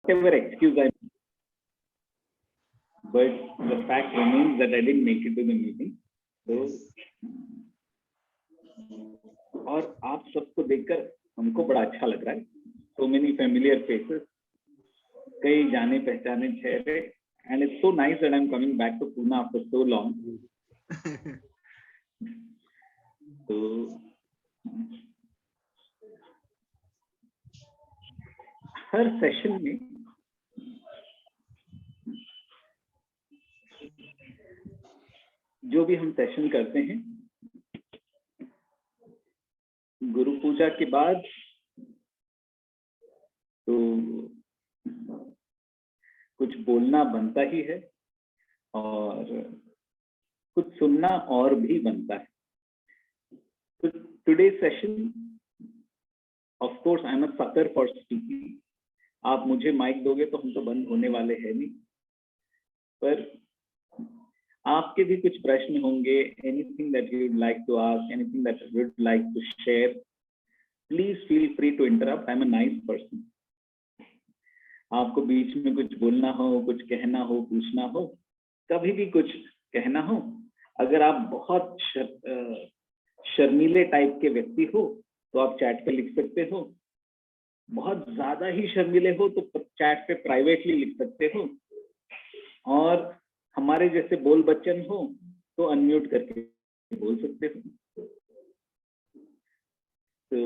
whatever excuse I, but the fact remains that I didn't make it to the meeting. So, और आप सबको देखकर हमको बड़ा अच्छा लग रहा है. So many familiar faces, कई जाने पहचाने चेहरे, and it's so nice that I'm coming back to Pune after so long. So, her session में जो भी हम सेशन करते हैं, गुरु पूजा के बाद तो कुछ बोलना बनता ही है और कुछ सुनना और भी बनता है. तो today session, of course I am a sucker for speaking. आप मुझे माइक दोगे तो हम तो बंद होने वाले हैं नहीं, पर आपके भी कुछ प्रश्न होंगे. Anything that you would like to ask, anything that you would like to share, please feel free to interrupt. I am a nice person. आपको बीच में कुछ बोलना हो, कुछ कहना हो, पूछना हो, कभी भी कुछ कहना हो, अगर आप बहुत शर्मीले टाइप के व्यक्ति हो तो आप चैट पे लिख सकते हो. बहुत ज्यादा ही शर्मीले हो तो चैट पे प्राइवेटली लिख सकते हो, और हमारे जैसे बोल बच्चन हो तो अनम्यूट करके बोल सकते हो. तो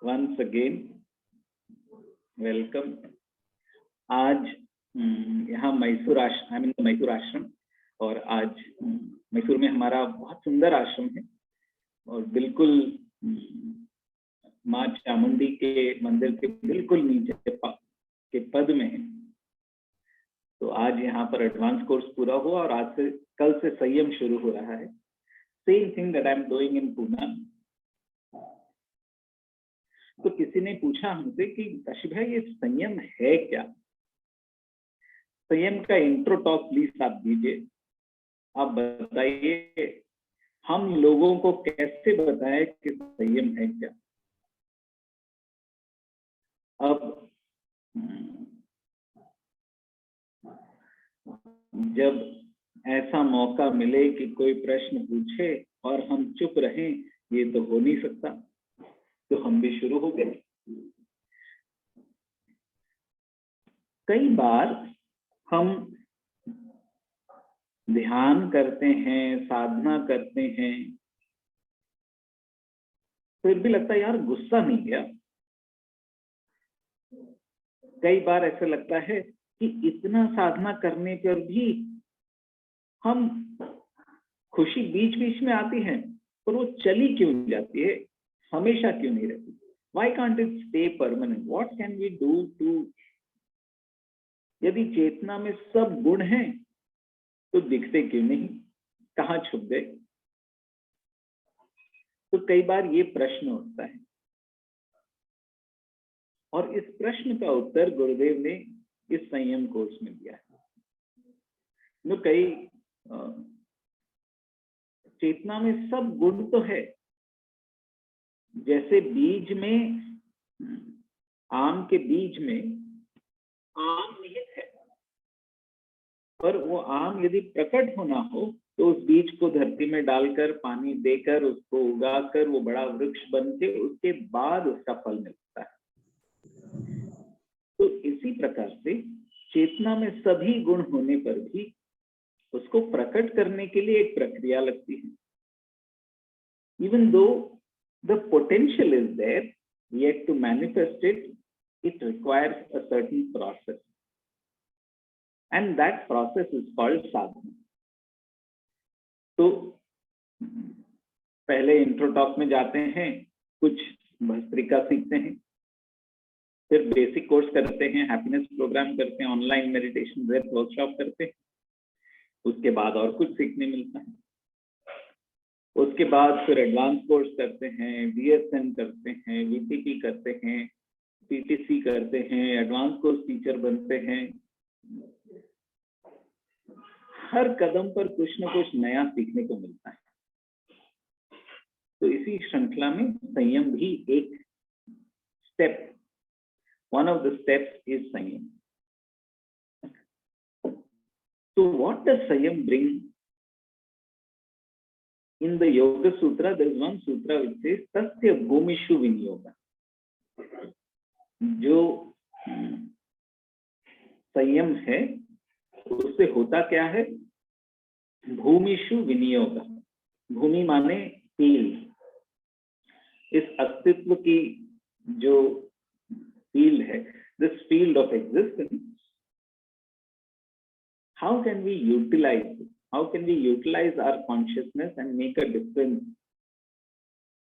वंस अगेन वेलकम. आज यहाँ मैसूर आश्रम, और आज मैसूर में हमारा बहुत सुंदर आश्रम है और बिल्कुल माँ चामुंडी के मंदिर के बिल्कुल नीचे के पद में है. तो आज यहाँ पर एडवांस कोर्स पूरा हुआ और आज से कल से संयम शुरू हो रहा है. Same thing that I am doing in Pune. तो किसी ने पूछा हमसे कि काशी भाई ये संयम है क्या? संयम का इंट्रो टॉक प्लीज आप दीजिए. आप बताइए हम लोगों को कैसे बताएं कि संयम है क्या. अब जब ऐसा मौका मिले कि कोई प्रश्न पूछे और हम चुप रहें, ये तो हो नहीं सकता, तो हम भी शुरू हो गए. कई बार हम ध्यान करते हैं, साधना करते हैं, फिर भी लगता है यार गुस्सा नहीं गया. कई बार ऐसा लगता है कि इतना साधना करने पर भी हम खुशी बीच बीच में आती है पर वो चली क्यों जाती है, हमेशा क्यों नहीं रहती. Why can't it stay permanent? What can we do to? यदि चेतना में सब गुण हैं तो दिखते क्यों नहीं, कहाँ छुप गए? तो कई बार ये प्रश्न उठता है और इस प्रश्न का उत्तर गुरुदेव ने इस संयम कोर्स में दिया है. कई चेतना में सब गुण तो है, जैसे बीज में, आम के बीज में आम निहित है, पर वो आम यदि प्रकट होना हो तो उस बीज को धरती में डालकर, पानी देकर, उसको उगाकर वो बड़ा वृक्ष बन के उसके बाद उसका फल मिलता है. तो इसी प्रकार से चेतना में सभी गुण होने पर भी उसको प्रकट करने के लिए एक प्रक्रिया लगती है. Even though the potential is there, yet to manifest it, it requires a certain process, and that process is called sadhana. तो पहले इंट्रो टॉक में जाते हैं, कुछ भस्त्रिका सीखते हैं, फिर बेसिक कोर्स करते हैं, हैप्पीनेस प्रोग्राम करते हैं, ऑनलाइन मेडिटेशन ब्रेथ वर्कशॉप करते हैं, उसके बाद और कुछ सीखने मिलता है. उसके बाद फिर एडवांस कोर्स करते हैं, VSN करते हैं, VTP करते हैं, PTC करते हैं, एडवांस कोर्स टीचर बनते हैं. हर कदम पर कुछ न कुछ नया सीखने को मिलता है. तो इसी श्रृंखला में संयम भी एक step, one of the steps is Sanyam. So what does Sanyam bring? In the Yoga Sutra, there is one sutra which says Tasya Bhumishu Vinyoga. जो संयम है उससे होता क्या है? भूमिषु विनियोग. भूमि माने फील्ड. इस अस्तित्व की जो फील्ड है, this field of existence, how can we utilize it? How can we utilize our consciousness and make a difference?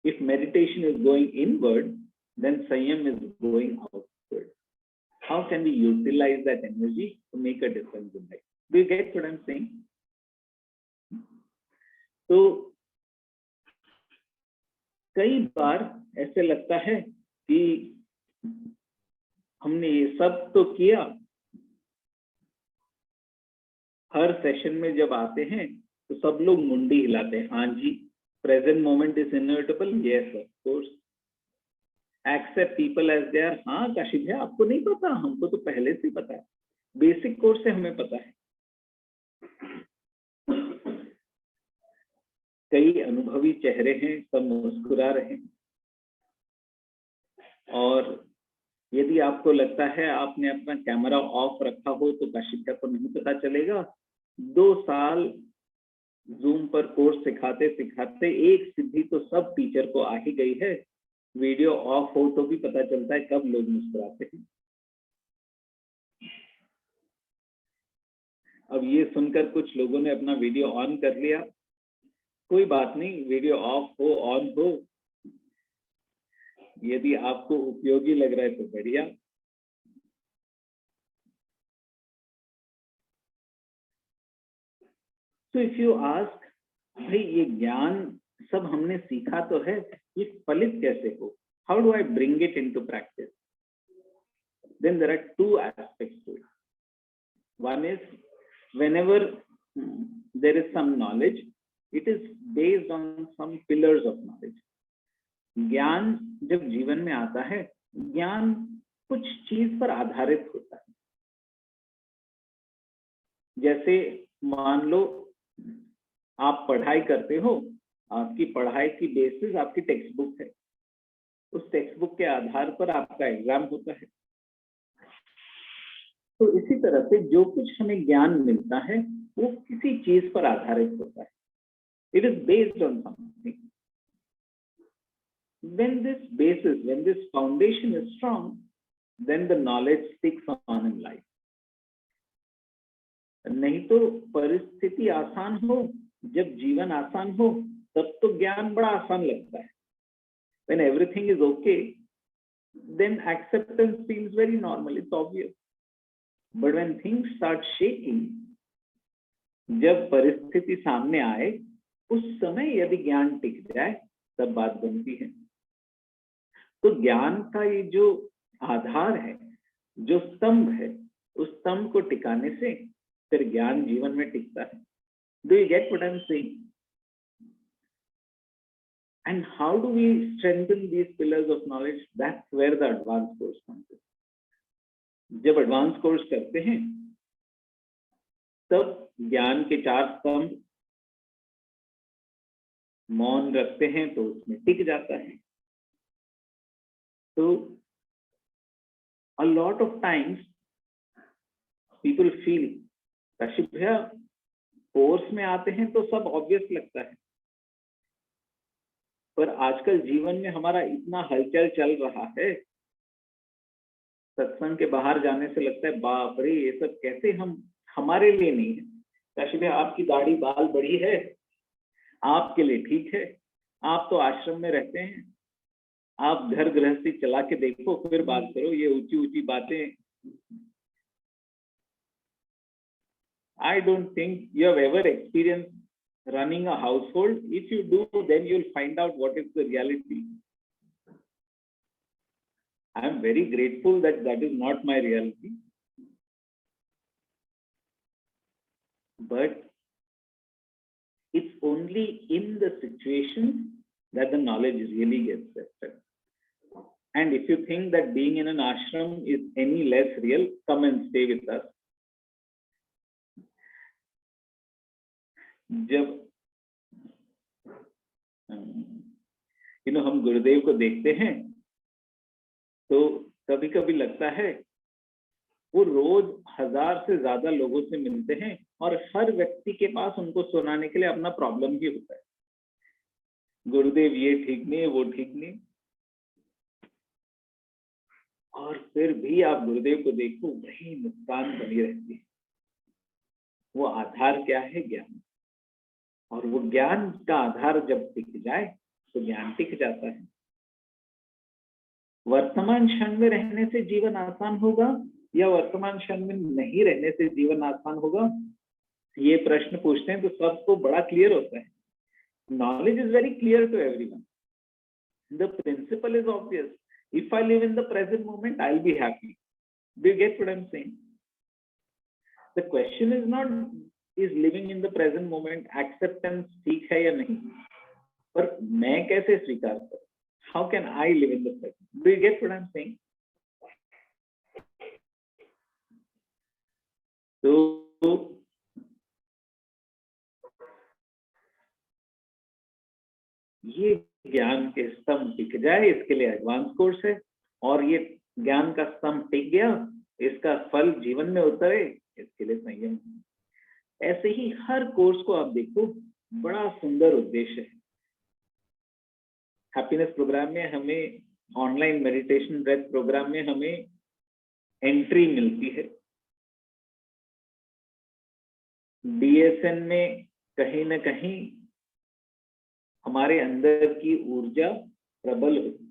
If meditation is going inward, then Sanyam is going outward. How can we utilize that energy to make a difference in life? Do you get what I'm saying? तो कई बार ऐसे लगता है कि हमने ये सब तो किया. हर सेशन में जब आते हैं तो सब लोग मुंडी हिलाते हैं. हाँ जी, present moment is inevitable. Yes of course. Except people as they are. हाँ काशी भैया, आपको नहीं पता, हमको तो पहले से पता है. बेसिक कोर्स से हमें पता है. कई अनुभवी चेहरे हैं, सब मुस्कुरा रहे हैं. और यदि आपको लगता है आपने अपना कैमरा ऑफ रखा हो तो काशिका को नहीं पता चलेगा. 2 साल जूम पर कोर्स सिखाते सिखाते एक सिद्धि तो सब टीचर को आ ही गई है. वीडियो ऑफ हो तो भी पता चलता है कब लोग मुस्कुराते हैं. अब ये सुनकर कुछ लोगों ने अपना वीडियो ऑन कर लिया. कोई बात नहीं, वीडियो ऑफ हो ऑन हो, यदि आपको उपयोगी लग रहा है तो बढ़िया. तो इफ यू आस्क, भाई ये ज्ञान सब हमने सीखा तो है, ये फलित कैसे हो? How do I bring it into practice? Then there are 2 aspects to it. One is, whenever there is some knowledge, it is based on some pillars of knowledge. ज्ञान जब जीवन में आता है, ज्ञान कुछ चीज पर आधारित होता है. जैसे मान लो आप पढ़ाई करते हो, आपकी पढ़ाई की बेसिस आपकी टेक्स्ट बुक है. उस टेक्स्ट बुक के आधार पर आपका एग्जाम होता है. तो इसी तरह से जो कुछ हमें ज्ञान मिलता है वो किसी चीज पर आधारित होता है. It is based on something. When this basis, when this foundation is strong, then the knowledge sticks on in life. नहीं तो परिस्थिति आसान हो, जब जीवन आसान हो, तब तो ज्ञान बड़ा आसान लगता है. When everything is okay, then acceptance seems very normal, it's obvious. But when things start shaking, जब परिस्थिति सामने आए, उस समय यदि ज्ञान टिक जाए तब बात बनती है. तो ज्ञान का ये जो आधार है, जो स्तंभ है, उस स्तंभ को टिकाने से फिर ज्ञान जीवन में टिकता है. Do you get what I am saying? And how do we strengthen these pillars of knowledge? That's where the advance course comes in. जब एडवांस कोर्स करते हैं तब ज्ञान के 4 स्तंभ मौन रखते हैं तो उसमें टिक जाता है. तो a lot of times people feel, Kashif भैया कोर्स में आते हैं तो सब ऑब्वियस लगता है, पर आजकल जीवन में हमारा इतना हलचल चल रहा है, सत्संग के बाहर जाने से लगता है बाप रे ये सब कैसे हम, हमारे लिए नहीं है. काशिफ भैया आपकी दाढ़ी बाल बड़ी है, आपके लिए ठीक है, आप तो आश्रम में रहते हैं, आप घर गृहस्थी चला के देखो फिर बात करो ये ऊंची ऊंची बातें. I don't think you have ever experienced running a household. If you do, then you'll find out what is the reality. I am very grateful that that is not my reality. But it's only in the situation that the knowledge really gets tested. And if you think that being in an ashram is any less real, come and stay with us. जब हम गुरुदेव को देखते हैं तो कभी कभी लगता है वो रोज 1000 से ज्यादा लोगों से मिलते हैं और हर व्यक्ति के पास उनको सुनाने के लिए अपना प्रॉब्लम ही होता है। गुरुदेव ये ठीक नहीं, वो ठीक नहीं, और फिर भी आप गुरुदेव को देखो वही मुस्कान बनी रहती है। वो आधार क्या है? ज्ञान। और वो ज्ञान का आधार जब टिक जाए तो ज्ञान टिक जाता है। वर्तमान क्षण में रहने से जीवन आसान होगा या वर्तमान क्षण में नहीं रहने से जीवन आसान होगा? ये प्रश्न पूछते हैं तो सबको बड़ा क्लियर होता है। Knowledge is very clear to everyone. The principle is obvious. If I live in the present moment, I'll be happy. Do you get what I'm saying? The question is not is living in the present moment acceptance ठीक है या नहीं, पर मैं कैसे स्वीकार करूं? How can I live in the present? Do you get what I'm saying? So ये ज्ञान के स्तंभ टिक जाए, इसके लिए एडवांस कोर्स है। और ये ज्ञान का स्तंभ टिक गया, इसका फल जीवन में उतरे, इसके लिए संयम। ऐसे ही हर कोर्स को आप देखो, बड़ा सुंदर उद्देश्य है। हैप्पीनेस प्रोग्राम में हमें, ऑनलाइन मेडिटेशन ब्रेथ प्रोग्राम में हमें एंट्री मिलती है। DSN में कहीं ना कहीं हमारे अंदर की ऊर्जा प्रबल होती।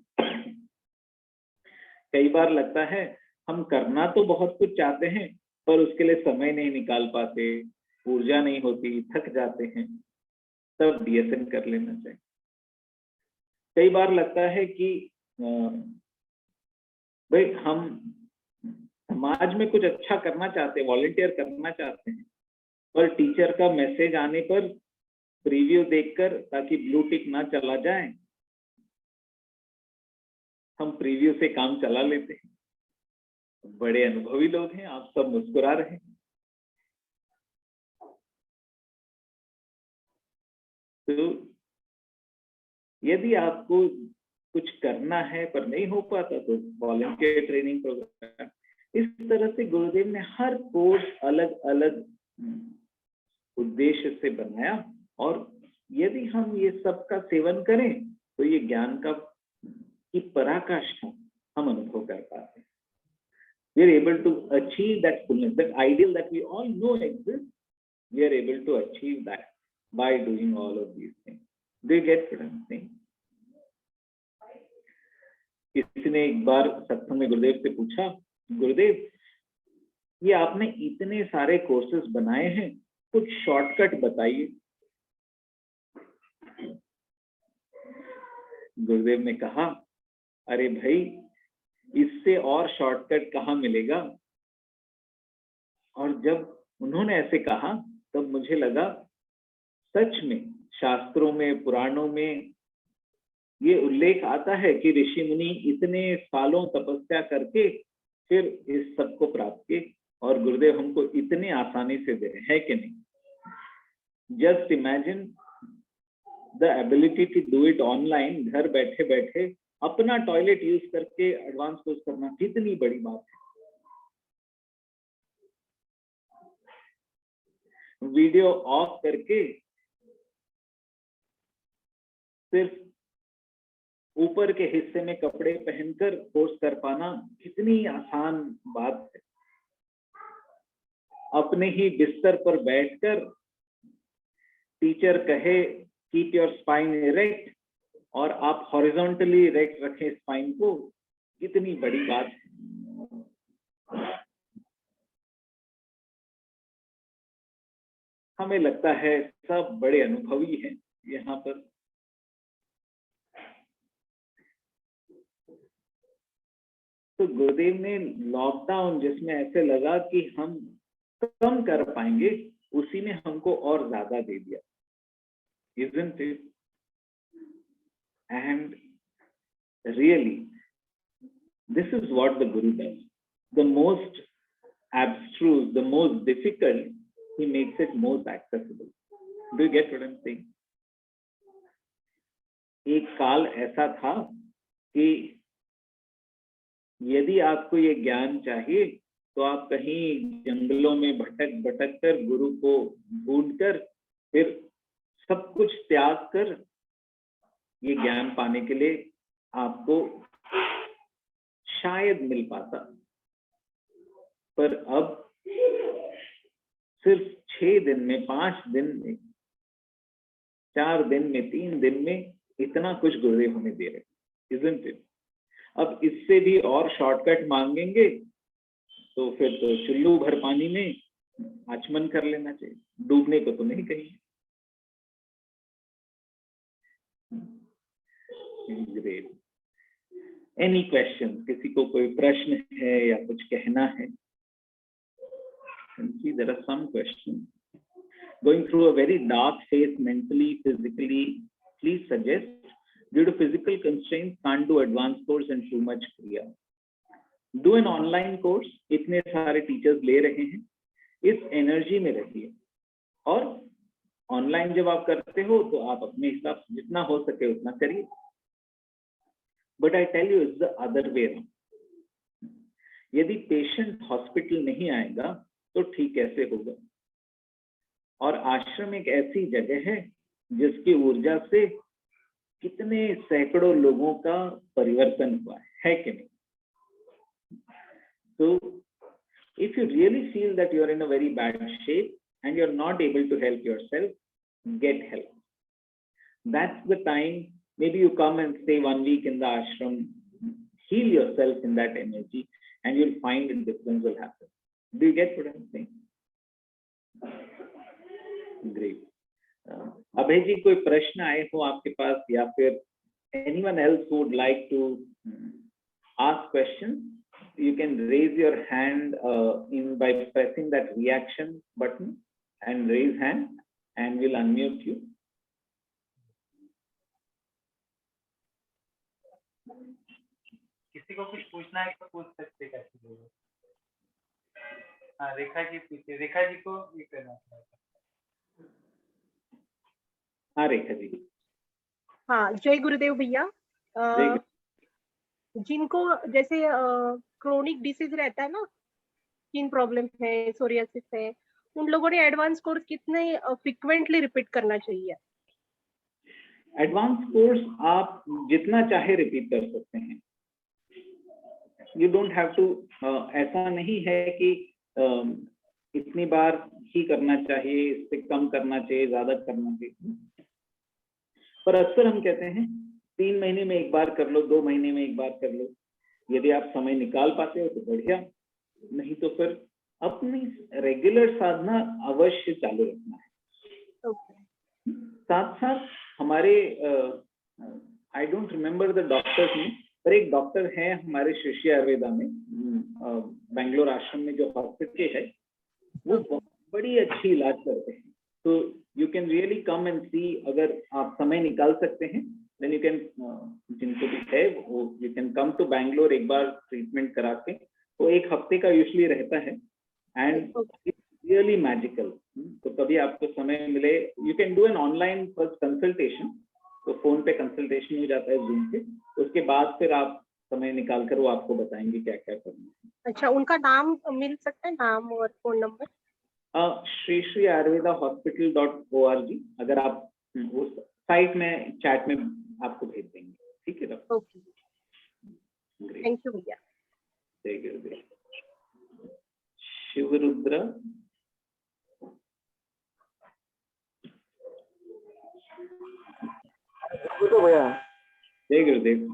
कई बार लगता है हम करना तो बहुत कुछ चाहते हैं पर उसके लिए समय नहीं निकाल पाते, ऊर्जा नहीं होती, थक जाते हैं, तब DSN कर लेना चाहिए। कई बार लगता है कि भाई हम समाज में कुछ अच्छा करना चाहते हैं, वॉलंटियर करना चाहते हैं, पर टीचर का मैसेज आने पर प्रीव्यू देखकर, ताकि ब्लू टिक ना चला जाए, हम प्रीव्यू से काम चला लेते हैं। बड़े अनुभवी लोग हैं, आप सब मुस्कुरा रहे हैं। तो यदि आपको कुछ करना है पर नहीं हो पाता तो वॉलंटियर ट्रेनिंग प्रोग्राम। इस तरह से गुरुदेव ने हर कोर्स अलग अलग उद्देश्य से बनाया, और यदि हम ये सब का सेवन करें तो ये ज्ञान का की पराकाष्ठा हम अनुभव कर पाते हैं। We are able to achieve that fullness, that ideal that we all know exists. We are able to achieve that by doing all of these things. Do you get what I'm saying? किसी ने एक बार सत्संग में गुरुदेव से पूछा, गुरुदेव ये आपने इतने सारे कोर्सेज बनाए हैं, कुछ शॉर्टकट बताइए। गुरुदेव ने कहा, अरे भाई इससे और शॉर्टकट कहाँ मिलेगा। और जब उन्होंने ऐसे कहा तब मुझे लगा सच में शास्त्रों में, पुराणों में ये उल्लेख आता है कि ऋषि मुनि इतने सालों तपस्या करके फिर इस सब को प्राप्त किए, और गुरुदेव हमको इतने आसानी से दे रहे हैं कि नहीं। Just imagine the ability to do it online, घर बैठे बैठे अपना टॉयलेट यूज करके एडवांस कोर्स करना कितनी बड़ी बात है। वीडियो ऑफ करके सिर्फ ऊपर के हिस्से में कपड़े पहनकर कोर्स कर पाना कितनी आसान बात है। अपने ही बिस्तर पर बैठकर टीचर कहे कीप योर स्पाइन इरेक्ट, और आप हॉरिजॉन्टली इरेक्ट रखें स्पाइन को, कितनी बड़ी बात है। हमें लगता है सब बड़े अनुभवी हैं यहाँ पर। तो गुरुदेव ने लॉकडाउन जिसमें ऐसे लगा कि हम कम कर पाएंगे, उसी ने हमको और ज्यादा दे दिया, isn't it? And really This is what the Guru does. The most abstruse, the most difficult, he makes it most accessible. Do you get what I'm saying? एक काल ऐसा था कि यदि आपको ये ज्ञान चाहिए तो आप कहीं जंगलों में भटक भटक कर गुरु को ढूंढकर फिर सब कुछ त्याग कर ये ज्ञान पाने के लिए आपको शायद मिल पाता, पर अब सिर्फ 6 दिन में, 5 दिन में, 4 दिन में, 3 दिन में इतना कुछ गुरुदेव हमें दे रहे, isn't it? अब इससे भी और शॉर्टकट मांगेंगे तो फिर तो चुल्लू भर पानी में आचमन कर लेना चाहिए, डूबने को तो नहीं कहीं। ग्रेट। Any question? किसी को कोई प्रश्न है या कुछ कहना है? See, there are some questions. Going through a very dark phase mentally, physically, please suggest. Due to physical constraints, can't do advanced course and too much kriya. Do an online course. इतने सारे teachers ले रहे हैं, इस energy में रहिए, और online जब आप करते हो तो आप अपने हिसाब से जितना हो सके उतना करिए। But I tell you it's the other way around. यदि पेशेंट हॉस्पिटल नहीं आएगा तो ठीक कैसे होगा? और आश्रम एक ऐसी जगह है जिसकी ऊर्जा से कितने सैकड़ों लोगों का परिवर्तन हुआ है कि नहीं? So if you really feel that you are in a very bad shape and you are not able to help yourself, get help. That's the time. Maybe you come and stay 1 week in the ashram, heal yourself in that energy, and you'll find a difference will happen. Do you get what I'm saying? Great. अभय जी, कोई प्रश्न आए हो आपके पास, या फिर anyone else who would like to ask questions? You can raise your hand by pressing that reaction button and raise hand, and we'll unmute you. किसी को कुछ पूछना है तो पूछ सकते हैं। हाँ, रेखा जी पूछिए। रेखा जी को ये करना है। हाँ रेखा जी। हाँ, जय गुरुदेव भैया। जिनको जैसे क्रोनिक डिसीज रहता है ना, स्किन प्रॉब्लम है, सोरियासिस है, उन लोगों ने एडवांस कोर्स कितने फ्रीक्वेंटली रिपीट करना चाहिए? एडवांस कोर्स आप जितना चाहे रिपीट कर सकते हैं। यू डोंट हैव टू, ऐसा नहीं है कि इतनी बार ही करना चाहिए, इससे कम करना चाहिए, ज्यादा करना चाहिए। पर अक्सर हम कहते हैं 3 महीने में एक बार कर लो, 2 महीने में एक बार कर लो। यदि आप समय निकाल पाते हो तो बढ़िया, नहीं तो फिर अपनी रेगुलर साधना अवश्य चालू रखना है। साथ साथ हमारे I don't remember the doctors में, पर एक डॉक्टर है हमारे शिष्य आयुर्वेदा में, बेंगलोर आश्रम में जो हॉस्पिटल है, वो बड़ी अच्छी इलाज करते हैं। तो you can really come and see, अगर आप समय निकाल सकते हैं, देन यू कैन, जिनको भी है वो you can come to Bangalore, एक बार ट्रीटमेंट करा के। वो 1 हफ्ते का यूजुअली रहता है, एंड इट्स रियली मैजिकल। तो कभी आपको समय मिले, you can do an online first consultation, तो फोन पे कंसल्टेशन हो जाता है जूम पे, उसके बाद फिर आप समय निकाल कर वो आपको बताएंगे क्या क्या करना है। अच्छा, उनका नाम मिल सकता है, नाम और phone number? Shri Shri Ayurveda hospital.org, अगर आप उस साइट में चैट में आपको भेज देंगे, ठीक है? ओके, थैंक यू भैया। जय गुरुदेव। शिवरुद्र, भैया। जय गुरुदेव।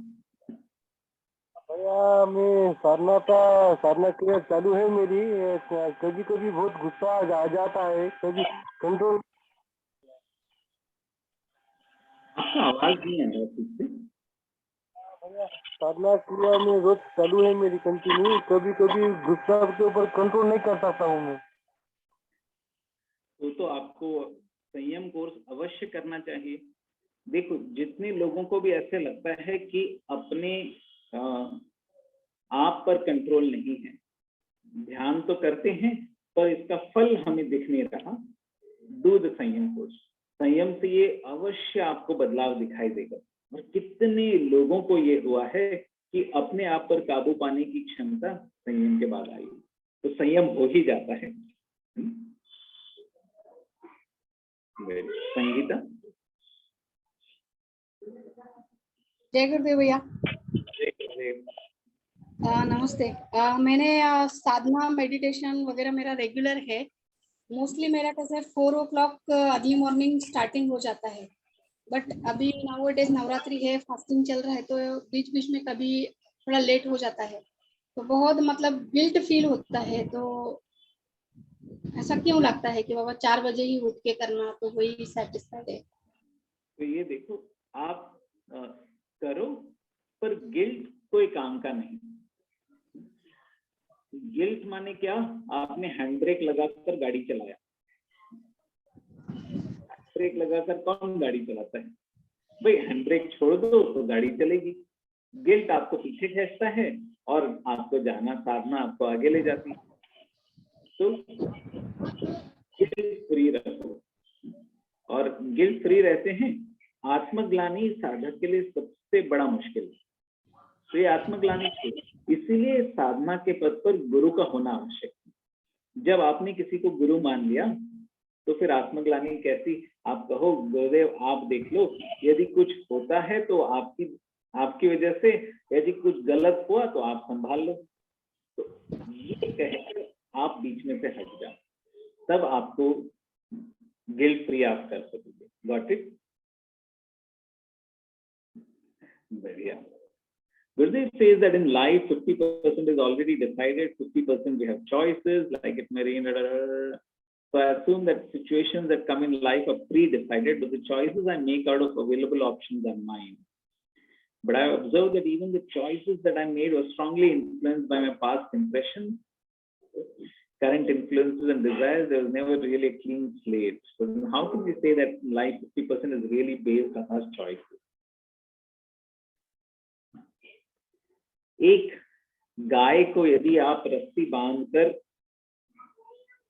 भैया मैं साधना क्रिया चालू है मेरी, कभी कभी बहुत गुस्सा आ जाता है, कभी कंट्रोल। आपका आवाज नहीं आ रहा ठीक से। भैया साधना क्रिया में रोज चालू है मेरी कंटिन्यू, कभी कभी गुस्सा के ऊपर कंट्रोल नहीं कर सकता हूँ मैं। तो आपको संयम कोर्स अवश्य करना चाहिए। देखो, जितने लोगों को भी ऐसे लगता है कि अपने आप पर कंट्रोल नहीं है। ध्यान तो करते हैं पर इसका फल हमें दिख नहीं रहा। डू द संयम कोर्स। संयम से ये अवश्य आपको बदलाव दिखाई देगा। और कितने लोगों को ये हुआ है कि अपने आप पर काबू पाने की क्षमता संयम के बाद आई। तो संयम हो ही जाता है। संगीता। जय गुरुदेव भैया। नमस्ते। मैंने साधना मेडिटेशन वगैरह मेरा रेगुलर है। मोस्टली मेरा कैसे 4 o'clock अर्ली मॉर्निंग स्टार्टिंग हो जाता है। बट अभी नाउअडेज नवरात्रि है, फास्टिंग चल रहा है, तो बीच बीच में कभी थोड़ा लेट हो जाता है, तो बहुत मतलब गिल्ट फील होता है। तो ऐसा क्यों लगता है कि बाबा 4 बजे ही उठ के करना तो वही सेटिस्फाइड है? तो ये देखो, आप करो पर गिल्ट कोई काम का नहीं। गिल्ट माने क्या? आपने हैंड ब्रेक लगाकर गाड़ी चलाया। ब्रेक लगाकर कौन गाड़ी चलाता है? भाई हैंड ब्रेक छोड़ दो तो गाड़ी चलेगी। गिल्ट आपको पीछे खींचता है और आपको जाना साधना आपको आगे ले जाती है। तो गिल्ट फ्री रहो। और गिल्ट फ्री रहते हैं। आत्मग्लानि साधक के लिए सबसे बड़ा मुश्किल है। तो ये आत्मग्लानि छोड़ो। इसीलिए साधना के पद पर गुरु का होना आवश्यक है। जब आपने किसी को गुरु मान लिया तो फिर आत्मग्लानि कैसी? आप कहो गुरुदेव आप देख लो, यदि कुछ होता है तो आपकी वजह से, यदि कुछ गलत हुआ तो आप संभाल लो। तो ये कहकर आप बीच में से हट जाओ, तब आपको गिल्ट फ्री आप कर सकोगे। Got it? बढ़िया। Gurudev says that in life 50% is already decided, 50% we have choices, like it may rain. So I assume that situations that come in life are pre-decided, but the choices I make out of available options are mine. But I observed that even the choices that I made were strongly influenced by my past impressions, current influences and desires. There was never really a clean slate. So how can we say that life 50% is really based on our choices? एक गाय को यदि आप रस्सी बांधकर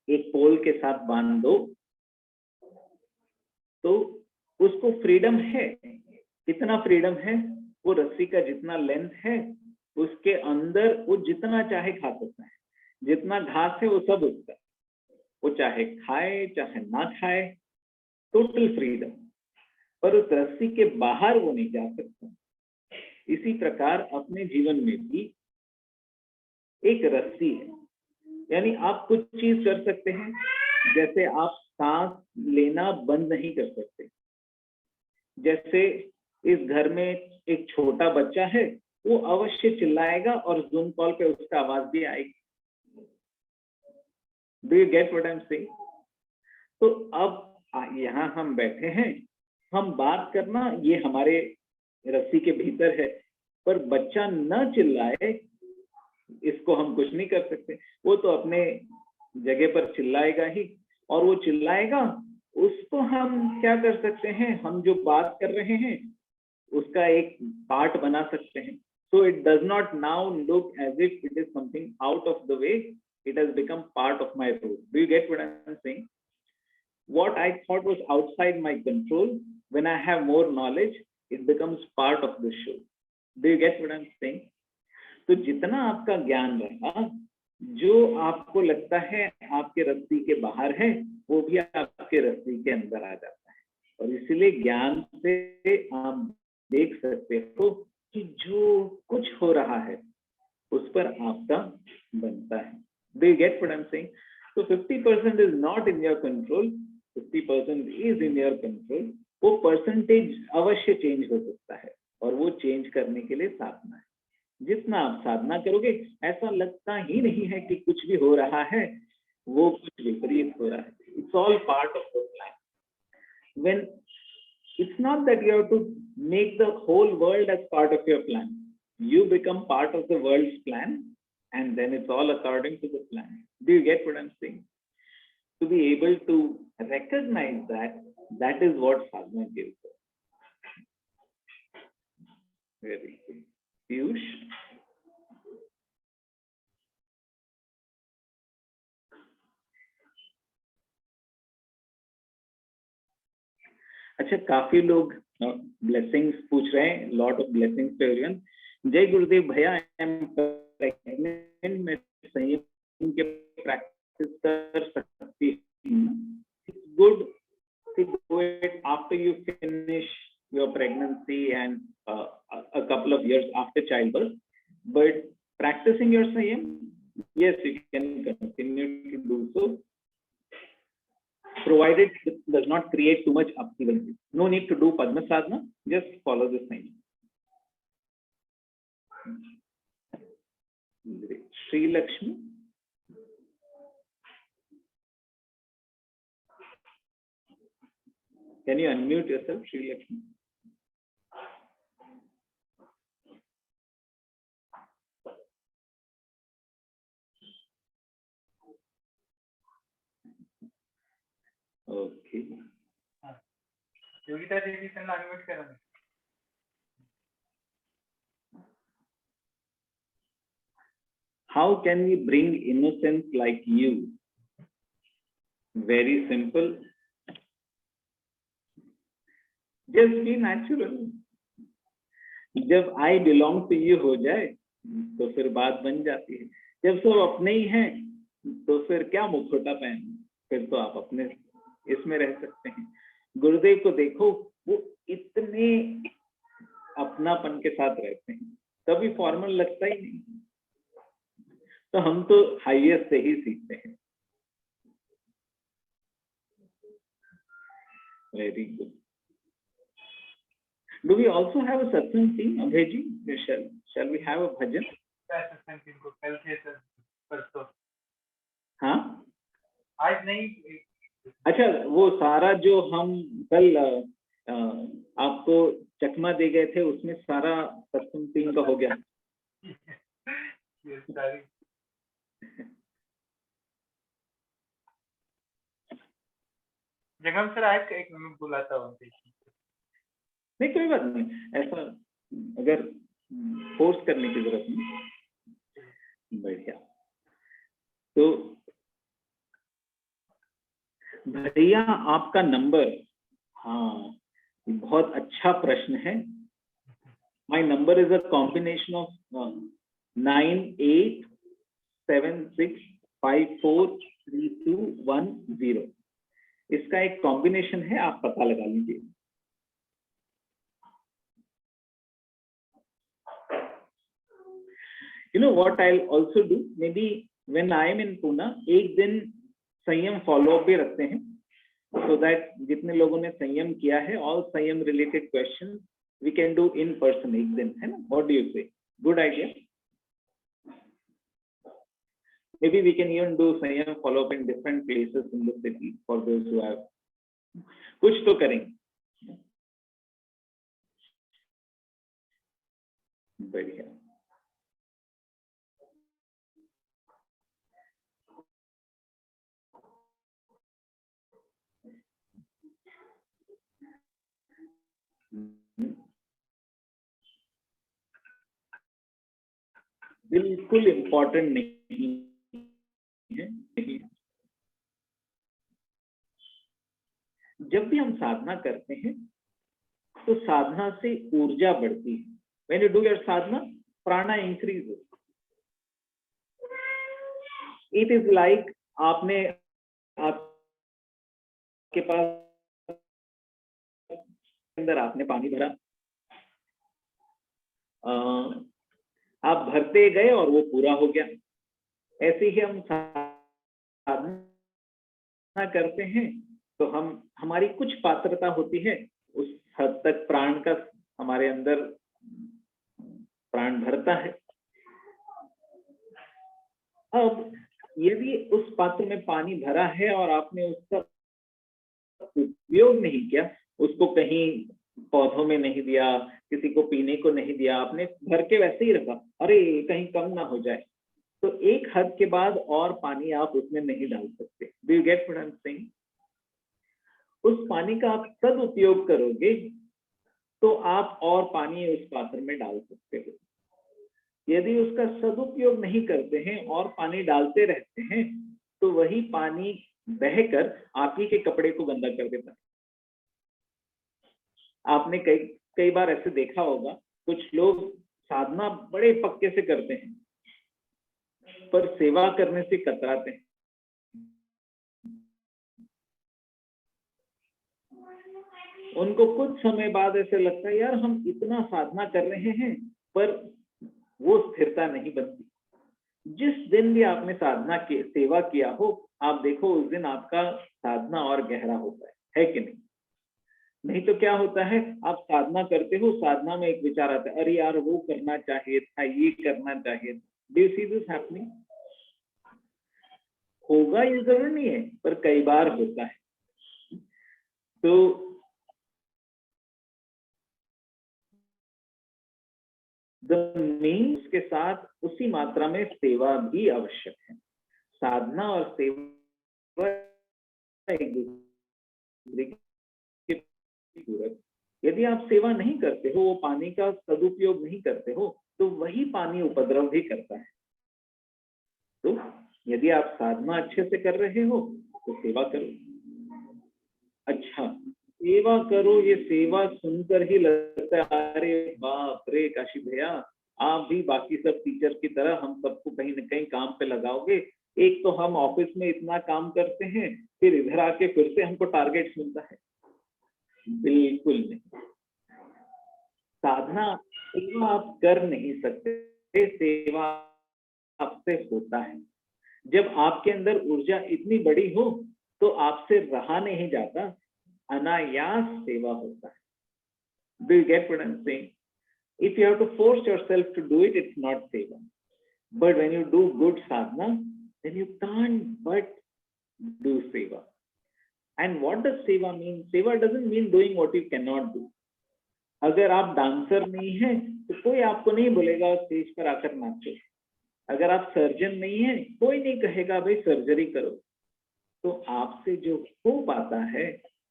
एक पोल के साथ बांध दो तो उसको फ्रीडम है। कितना फ्रीडम है? वो रस्सी का जितना लेंथ है उसके अंदर वो जितना चाहे खा सकता है। जितना घास है वो सब उसका, वो चाहे खाए चाहे ना खाए, टोटल फ्रीडम। पर उस रस्सी के बाहर वो नहीं जा सकता। इसी प्रकार अपने जीवन में भी एक रस्सी है, यानी आप कुछ चीज कर सकते हैं। जैसे आप सांस लेना बंद नहीं कर सकते। जैसे इस घर में एक छोटा बच्चा है, वो अवश्य चिल्लाएगा और जूम कॉल पे उसका आवाज भी आएगी। Do you get what I am saying? तो अब यहाँ हम बैठे हैं, हम बात करना ये हमारे रस्सी के भीतर है, पर बच्चा न चिल्लाए इसको हम कुछ नहीं कर सकते। वो तो अपने जगह पर चिल्लाएगा ही, और वो चिल्लाएगा, उसको हम क्या कर सकते हैं? हम जो बात कर रहे हैं उसका एक पार्ट बना सकते हैं। So it does not now look as if it is something out of the way. It has become part of my role. Do you get what I'm saying? What I thought was outside my control, when I have more knowledge, it becomes part of the show. Do you get what I'm saying? तो जितना आपका ज्ञान रहा, जो आपको लगता है आपके रस्सी के बाहर है, वो भी आपके रस्सी के अंदर आ जाता है। और इसलिए ज्ञान से आप देख सकते हो कि जो कुछ हो रहा है उस पर आपका बनता है। Do you get what I'm saying? So 50% is not in your control, 50% is in your control. वो परसेंटेज अवश्य चेंज हो सकता है, और वो चेंज करने के लिए साधना है। जितना आप साधना करोगे, ऐसा लगता ही नहीं है कि कुछ भी हो रहा है, वो कुछ विपरीत हो रहा है। It's all part of the plan. When it's not that you have to make the whole world as part of your plan. You become part of the world's plan, and then it's all according to the plan. Do you get what I'm saying? To be able to recognize that, that is what sadhana gives us. Very good. Piyush? अच्छा, काफी लोग blessings पूछ रहे हैं, lot of blessings to everyone. जय गुरुदेव भैया, I am pregnant, मैं संयम के प्रैक्टिस कर सकती हूँ? Good to do it after you finish your pregnancy and a couple of years after childbirth, but practicing your Sanyam, yes, you can continue to do so, provided it does not create too much upheaval. No need to do Padma Sadhana, just follow the Sanyam. Sri Lakshmi. Can you unmute yourself, Sri Lakshmi? Okay. Yogita दीदी त्यांना unmute करा ना. How can we bring innocence like you? Very simple. Just be natural. जब I belong to you हो जाए तो फिर बात बन जाती है. जब सब अपने ही हैं तो फिर क्या मुखौटा पहन, फिर तो आप अपने इसमें रह सकते हैं. गुरुदेव को देखो, वो इतने अपनापन के साथ रहते हैं, कभी फॉर्मल लगता ही नहीं. तो हम तो हाईएस्ट से ही सीखते हैं. Very good. Do we also have a satsang team, Abhayji? Shall we have a bhajan? इनको कल थे सर, परसों. हाँ, आज नहीं. अच्छा, वो सारा जो हम कल आपको चकमा दे गए थे, उसमें सारा सत्संग टीम का हो गया. जगम सर आज एक मैं बुलाता हूँ. नहीं, कोई बात नहीं, ऐसा अगर फोर्स करने की जरूरत नहीं. बढ़िया. तो भैया आपका नंबर, हाँ, बहुत अच्छा प्रश्न है. My number is a combination of 9876543210. इसका एक कॉम्बिनेशन है, आप पता लगा लीजिए. You know what I'll also do? Maybe when I am in Pune, एक दिन संयम फॉलो अप भी रखते हैं, so that जितने लोगों ने संयम किया है, all संयम related questions we can do in person एक दिन, है ना? What do you say? Good idea. Maybe we can even do संयम follow up in different places in the city for those who have. कुछ तो करेंगे. बढ़िया. बिल्कुल इम्पोर्टेंट नहीं है. जब भी हम साधना करते हैं तो साधना से ऊर्जा बढ़ती है. When you do your sadhana, prana increases. It is like आपके पास अंदर आपने पानी भरा, आप भरते गए और वो पूरा हो गया. ऐसे ही हम साधना करते हैं तो हमारी कुछ पात्रता होती है, उस हद तक प्राण का हमारे अंदर प्राण भरता है. अब यदि उस पात्र में पानी भरा है और आपने उसका उपयोग नहीं किया, उसको कहीं पौधों में नहीं दिया, किसी को पीने को नहीं दिया, आपने भर के वैसे ही रखा, अरे कहीं कम ना हो जाए, तो एक हद के बाद और पानी आप उसमें नहीं डाल सकते. Do you get what I am saying? उस पानी का आप सदुपयोग करोगे तो आप और पानी उस पात्र में डाल सकते हो. यदि उसका सदुपयोग नहीं करते हैं और पानी डालते रहते हैं तो वही पानी बहकर आप ही के कपड़े को गंदा कर देता है. आपने कई कई बार ऐसे देखा होगा, कुछ लोग साधना बड़े पक्के से करते हैं पर सेवा करने से कतराते हैं। उनको कुछ समय बाद ऐसे लगता है यार हम इतना साधना कर रहे हैं पर वो स्थिरता नहीं बनती। जिस दिन भी आपने साधना की सेवा किया हो, आप देखो उस दिन आपका साधना और गहरा होता है कि नहीं? नहीं तो क्या होता है, आप साधना करते हो, साधना में एक विचार आता है, अरे यार वो करना चाहिए था, ये करना चाहिए था। Do you see this happening? होगा ये जरूर नहीं है, पर कई बार होता है। तो मीन्स के साथ उसी मात्रा में सेवा भी आवश्यक है। साधना और सेवा एक दूसरे के पूरक। यदि आप सेवा नहीं करते हो, वो पानी का सदुपयोग नहीं करते हो, तो वही पानी उपद्रव भी करता है। तो यदि आप साधना अच्छे से कर रहे हो तो सेवा करो। अच्छा, सेवा करो, ये सेवा सुनकर ही लगता है अरे बाप रे काशी भैया, आप भी बाकी सब टीचर की तरह हम सबको कहीं न कहीं काम पे लगाओगे। एक तो हम ऑफिस में इतना काम करते हैं, फिर इधर आके फिर से हमको टारगेट मिलता है। बिल्कुल नहीं। साधना सेवा आप कर नहीं सकते, सेवा आपसे होता है। जब आपके अंदर ऊर्जा इतनी बड़ी हो तो आपसे रहा नहीं जाता, अनायास सेवा होता है। Do you get what I'm saying? If you have to force yourself to do it, it's not seva. But when you do good sadhana, then you can't but do seva. And what does seva mean? Seva doesn't mean doing what you cannot do. अगर आप dancer नहीं है तो कोई आपको नहीं बोलेगा stage पर आकर नाचो। अगर आप सर्जन नहीं है, कोई नहीं कहेगा भाई सर्जरी करो। तो आपसे जो हो पाता है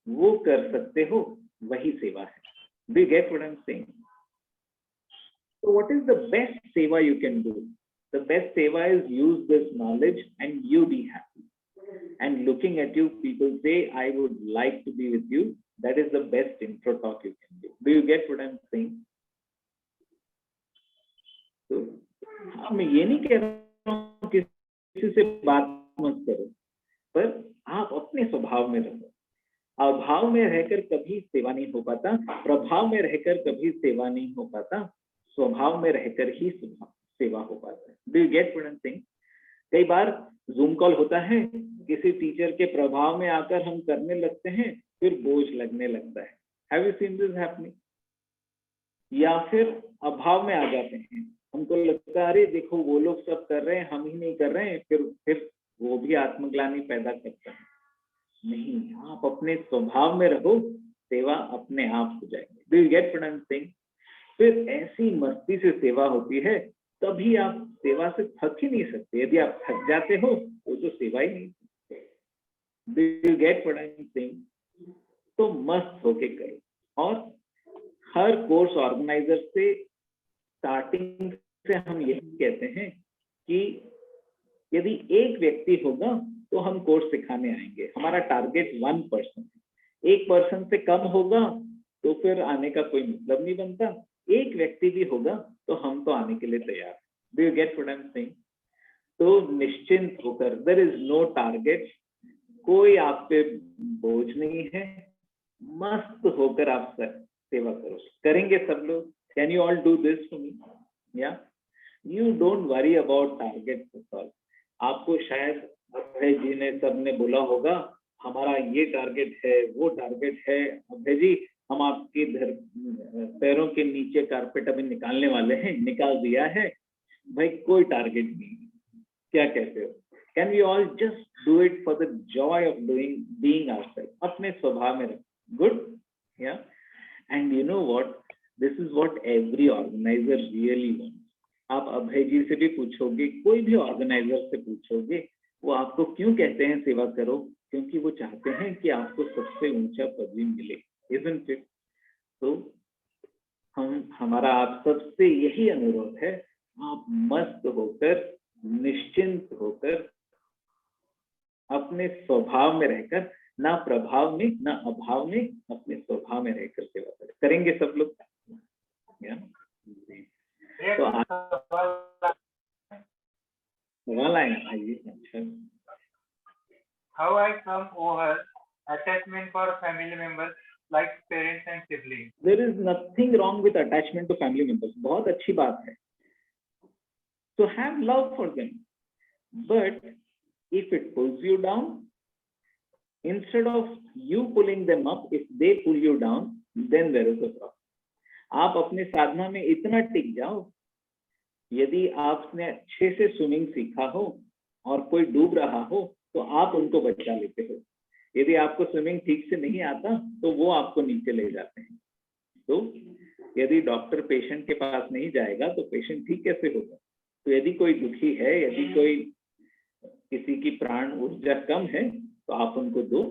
वो कर सकते हो, वही सेवा है। Do you get what I'm saying? So what is the best seva you can do? The best seva is use this knowledge and you be happy. And looking at you, people say, I would like to be with you. That is the best intro talk you can do. Do you get what I'm saying? So, मैं ये नहीं कह रहा हूँ किसी से बात मत करो, पर आप अपने स्वभाव में रहो। अभाव में रहकर कभी सेवा नहीं हो पाता, प्रभाव में रहकर कभी सेवा नहीं हो पाता, स्वभाव में रहकर ही सेवा हो पाता है। Do you get what I am saying? कई बार जूम कॉल होता है, किसी टीचर के प्रभाव में आकर हम करने लगते हैं, फिर बोझ लगने लगता है। Have you seen this happening? या फिर अभाव में आ जाते हैं, हमको लगता है अरे देखो वो लोग सब कर रहे हैं, हम ही नहीं कर रहे हैं, फिर वो भी आत्मग्लानि पैदा करता है। नहीं, आप अपने स्वभाव में रहो, सेवा अपने आप हो जाएगी। Do you get what I am saying? फिर ऐसी मस्ती से सेवा होती है, तभी आप सेवा से थक ही नहीं सकते। यदि आप थक जाते हो तो सेवा ही नहीं सकते। Do you get what I am saying? तो मस्त होके करो। और हर कोर्स ऑर्गेनाइजर से स्टार्टिंग से हम यही कहते हैं कि यदि एक व्यक्ति होगा तो हम कोर्स सिखाने आएंगे। हमारा टारगेट 1% है। 1% से कम होगा तो फिर आने का कोई मतलब नहीं बनता। एक व्यक्ति भी होगा तो हम तो आने के लिए तैयार। Do you get what I am saying? तो निश्चिंत होकर, देयर इज नो टारगेट, कोई आप पे बोझ नहीं है, मस्त होकर आप सेवा करो। करेंगे सब लोग? Can you all do this for me? या you don't worry about target at all. आपको शायद अभय जी ने सबने बोला होगा हमारा ये टारगेट है, वो टारगेट है। अभय जी हम आपके पैरों के नीचे कारपेट अभी निकालने वाले हैं, निकाल दिया है भाई, कोई टारगेट नहीं। क्या कहते हो? Can we all just do it for the joy of doing, being ourself? अपने स्वभाव में रखो। Good, yeah and you know what, this is what every organizer really wants. आप अभय जी से भी पूछोगे, कोई भी ऑर्गेनाइजर से पूछोगे, वो आपको क्यों कहते हैं सेवा करो? क्योंकि वो चाहते हैं कि आपको सबसे ऊंचा पदवी मिले, isn't it? तो हमारा आप सबसे यही अनुरोध है, आप मस्त होकर, निश्चिंत होकर, अपने स्वभाव में रहकर ना प्रभाव में ना अभाव में अपने स्वभाव में रहकर सेवा करें। करेंगे सब लोग? एक तो आज सवाल, सवाल आएगा। आइए। अच्छा, how I come over attachment for family members like parents and siblings. there is nothing wrong with attachment to family members. बहुत अच्छी बात है। So have love for them, but if it pulls you down, instead of you pulling them up, if they pull you down, then there is a problem. आप अपने साधना में इतना टिक जाओ, यदि आपने अच्छे से स्विमिंग सीखा हो और कोई डूब रहा हो तो आप उनको बचा लेते हो। यदि आपको स्विमिंग ठीक से नहीं आता तो वो आपको नीचे ले जाते हैं। तो यदि डॉक्टर पेशेंट के पास नहीं जाएगा तो पेशेंट ठीक कैसे होगा? तो यदि कोई दुखी है, यदि कोई किसी की प्राण ऊर्जा कम है तो आप उनको दो।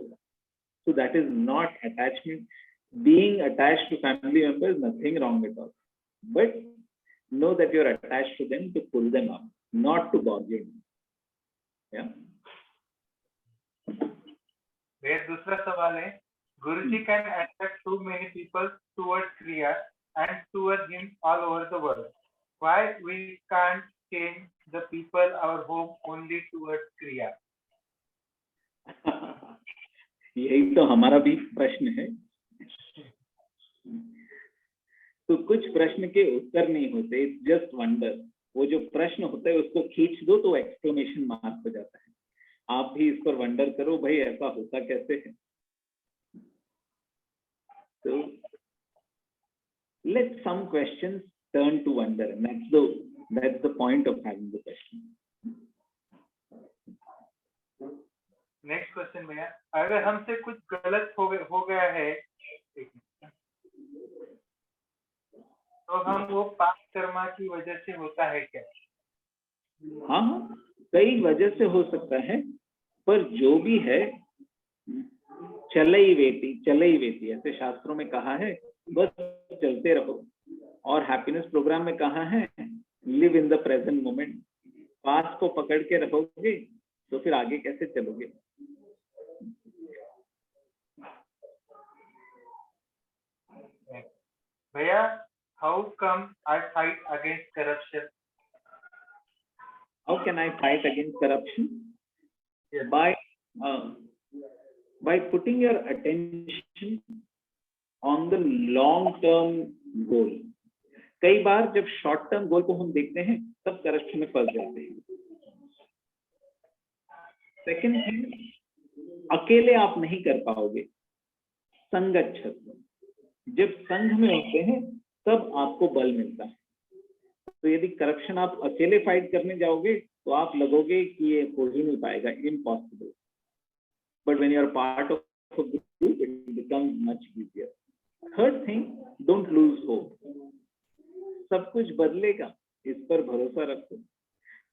So that is not attachment. Being attached to family members, nothing wrong at all. But know that you are attached to them to pull them up, not to bother them. Yeah. फिर दूसरा सवाल है, Guruji can attract too many people towards Kriya and towards him all over the world. Why we can't change the people our home only towards Kriya? यही तो हमारा भी प्रश्न है। तो कुछ प्रश्न के उत्तर नहीं होते, इट्स जस्ट वंडर। वो जो प्रश्न होता है उसको खींच दो तो एक्सक्लेमेशन मार्क हो जाता है। आप भी इस पर वंडर करो, भाई ऐसा होता कैसे है। तो let some questions turn to wonder, and that's the point of having the question. Next question भैया, अगर हमसे कुछ गलत हो गया है तो हम वो पाप कर्मा की वजह से होता है क्या? हाँ, कई वजह से हो सकता है, पर जो भी है चलई वेती ऐसे शास्त्रों में कहा है, बस चलते रहो। और हैप्पीनेस प्रोग्राम में कहा है live in the present moment. पास को पकड़ के रहोगे तो फिर आगे कैसे चलोगे? भैया, how come I fight against corruption? How can I fight against corruption? Yes. By putting your attention on the long term goal. कई बार जब शॉर्ट टर्म गोल को हम देखते हैं तब करप्शन में फंस जाते हैं। सेकंड थिंग, अकेले आप नहीं कर पाओगे, संगच्छत। जब संघ में होते हैं तब आपको बल मिलता है। तो यदि करप्शन आप अकेले फाइट करने जाओगे तो आप लगोगे कि ये हो ही नहीं पाएगा, impossible. But when you are part of a group it becomes much easier. Third thing, don't lose hope. सब कुछ बदलेगा, इस पर भरोसा रखो।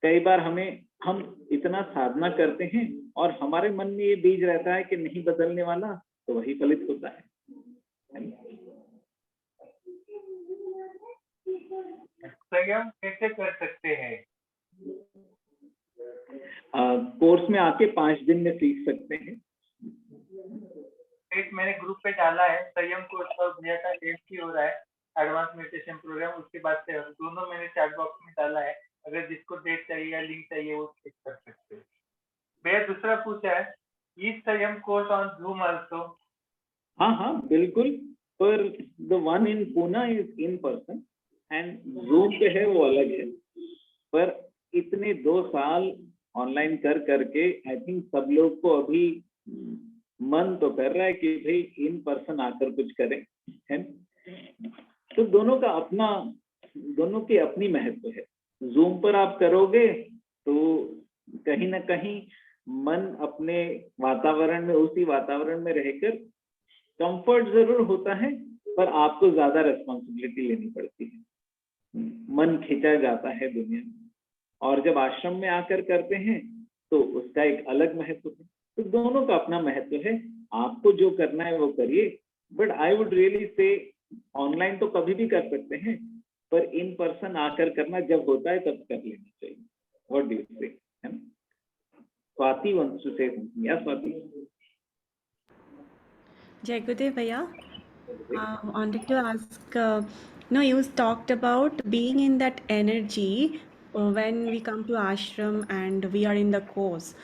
कई बार हम इतना साधना करते हैं और हमारे मन में ये बीज रहता है कि नहीं बदलने वाला, तो वही फलित होता है। संयम कैसे कर सकते हैं? कोर्स में आके 5 दिन में सीख सकते हैं। एक मैंने ग्रुप पे डाला है, संयम कोर्स और भैया का एमसी हो रहा है, एडवांस मेडिटेशन प्रोग्राम, उसके बाद से दोनों मैंने चैट बॉक्स में डाला है। अगर जिसको डेट चाहिए या लिंक चाहिए वो चेक कर सकते हैं। भैया दूसरा पूछा है, इस संयम कोर्स ऑन जूम आल्सो? हाँ बिल्कुल, पर the one in Pune is in person and zoom पे है वो अलग है। पर इतने 2 साल ऑनलाइन कर करके आई थिंक सब लोग को अभी मन तो कर रहा है कि भाई इन पर्सन आकर कुछ करें, है। तो दोनों की अपनी महत्व है। जूम पर आप करोगे तो कहीं ना कहीं मन अपने वातावरण में, उसी वातावरण में रहकर कंफर्ट जरूर होता है, पर आपको ज्यादा रिस्पॉन्सिबिलिटी लेनी पड़ती है। मन खींचा जाता है दुनिया में। और जब आश्रम में आकर करते हैं तो उसका एक अलग महत्व है। तो दोनों का अपना महत्व है। आपको जो करना है वो करिए, बट आई वुड रियली से ऑनलाइन तो कभी भी कर सकते हैं, पर इन पर्सन आकर करना जब होता है तब कर लेना चाहिए। व्हाट डू यू से? Swati wants to say something. Yeah, Swati. Jayagudev Bhaiya, wanted to ask, no, you talked about being in that energy when we come to ashram and we are in the course.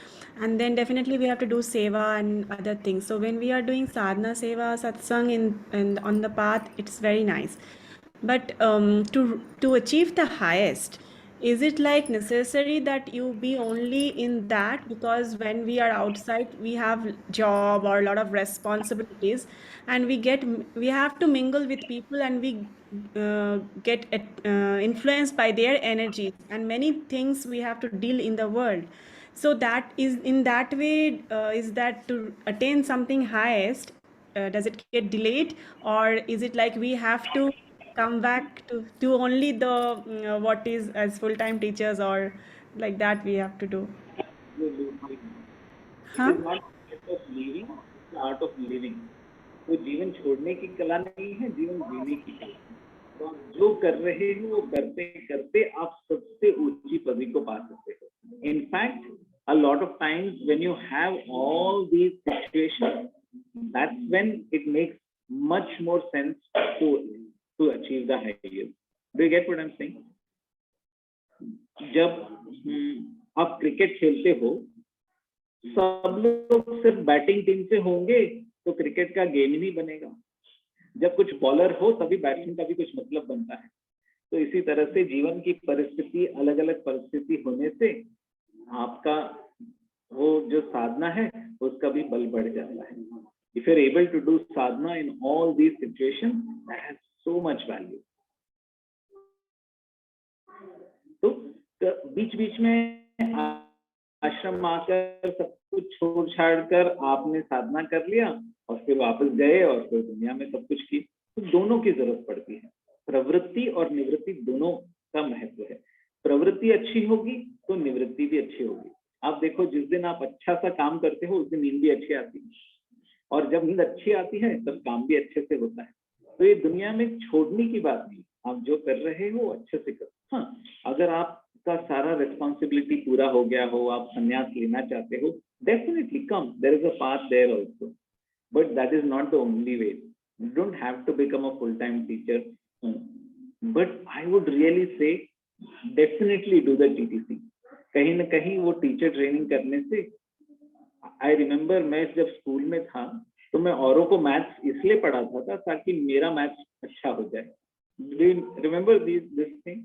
And then definitely we have to do seva and other things. So when we are doing sadhana, seva, satsang in on the path, it's very nice. But to achieve the highest, is it like necessary that you be only in that? Because when we are outside, we have job or a lot of responsibilities, and we have to mingle with people, and we get influenced by their energies, and many things we have to deal in the world. So that is in that way, is that to attain something highest, does it get delayed, or is it like we have to come back to do only the what is as full-time teachers, or like that we have to do? It Huh? is not art of living, it's the art of living. वो जीवन छोड़ने की कला नहीं है, जीवन जीने की कला है। तो आप जो कर रहे हो वो करते करते आप सबसे ऊंची पदवी को पा सकते हो। In fact, a lot of times when you have all these situations, that's when it makes much more sense to achieve the highest. Do you get what I'm saying? जब आप क्रिकेट खेलते हो, सब लोग सिर्फ बैटिंग टीम से होंगे तो क्रिकेट का गेम ही नहीं बनेगा। जब कुछ बॉलर हो तभी बैट्समैन का भी कुछ मतलब बनता है। तो इसी तरह से जीवन की परिस्थिति, अलग अलग परिस्थिति होने से आपका वो जो साधना है उसका भी बल बढ़ जाता है। If you're able to do sadhana in all these situations, that has so much value. तो बीच बीच में आश्रम आकर सब कुछ छोड़ छाड़ कर आपने साधना कर लिया और फिर वापस गए और फिर दुनिया में सब कुछ की, तो दोनों की जरूरत पड़ती है। प्रवृत्ति और निवृत्ति दोनों का महत्व है। प्रवृत्ति अच्छी होगी तो निवृत्ति भी अच्छी होगी। आप देखो, जिस दिन आप अच्छा सा काम करते हो उस दिन नींद भी अच्छी आती है, और जब नींद अच्छी आती है तब काम भी अच्छे से होता है। तो ये दुनिया में छोड़ने की बात नहीं, आप जो कर रहे हो अच्छे से करो। हाँ, अगर आपका सारा रिस्पॉन्सिबिलिटी पूरा हो गया हो, आप संन्यास लेना चाहते हो, definitely come, there is a path there also, but that is not the only way. You don't have to become a full time teacher, but I would really say definitely do the TTC. कहीं ना कहीं वो teacher training करने से, I remember मैं जब school में था तो मैं औरों को मैथ्स इसलिए पढ़ाता था ताकि मेरा मैथ्स अच्छा हो जाए। Do you remember this thing?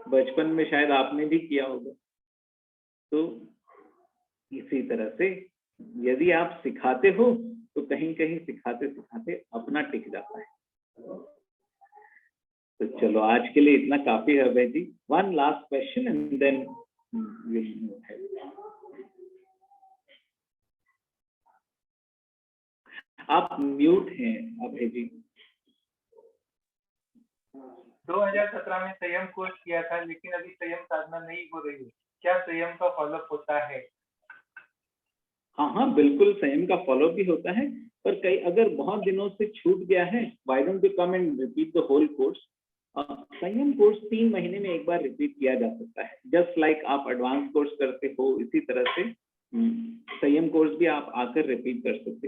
बचपन में शायद आपने भी किया होगा। तो इसी तरह से यदि आप सिखाते हो तो कहीं कहीं सिखाते सिखाते अपना टिक जाता है। तो चलो आज के लिए इतना काफी है Abhay ji. One last question and then will move ahead. आप म्यूट हैं अभय जी। 2017 में संयम कोर्स किया था, लेकिन अभी संयम साधना नहीं हो रही है, क्या संयम का फॉलोअप होता है? हाँ, बिल्कुल संयम का फॉलोअप भी होता है, पर कई अगर बहुत दिनों से छूट गया है, why don't you come and repeat the whole course. संयम कोर्स 3 महीने में एक बार रिपीट किया जा सकता है। जस्ट लाइक आप एडवांस कोर्स करते हो, इसी तरह से संयम कोर्स भी आप आकर रिपीट कर सकते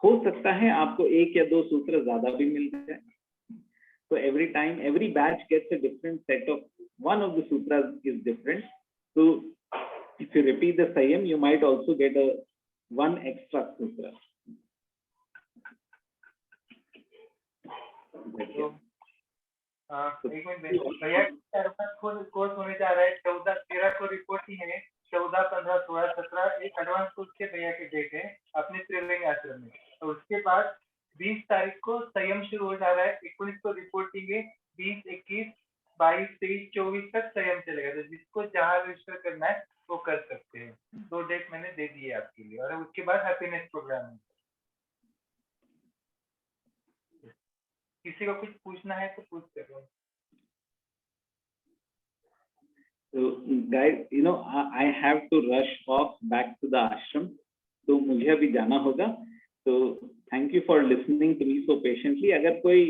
हो सकता है आपको 1 या 2 सूत्र ज्यादा भी मिल जाए। So every time, every batch gets a different set of, one of the sutras is different. So if you repeat the Sayam, you might also get one extra sutra. एक मिनट भैया, कोर्स होने जा रहा है 14-13 को reporting है, 14, 15, 16, 17 एक advance course के भैया के डेट है अपने त्रिवेणी आश्रम में। तो उसके बाद 20 तारीख को संयम शुरू हो जा रहा है, 19 को रिपोर्टिंग है, 20, 21, 22, 23, 24 तक संयम चलेगा। तो जिसको जहाँ रजिस्टर करना है वो कर सकते हैं। 2 डेट मैंने दे दिए आपके लिए, और उसके बाद हैप्पीनेस प्रोग्राम है। किसी को कुछ पूछना है तो पूछ सकते। So guys, you know, I have to rush off back to the ashram, तो मुझे अभी जाना होगा। तो thank you for listening to me so patiently. अगर कोई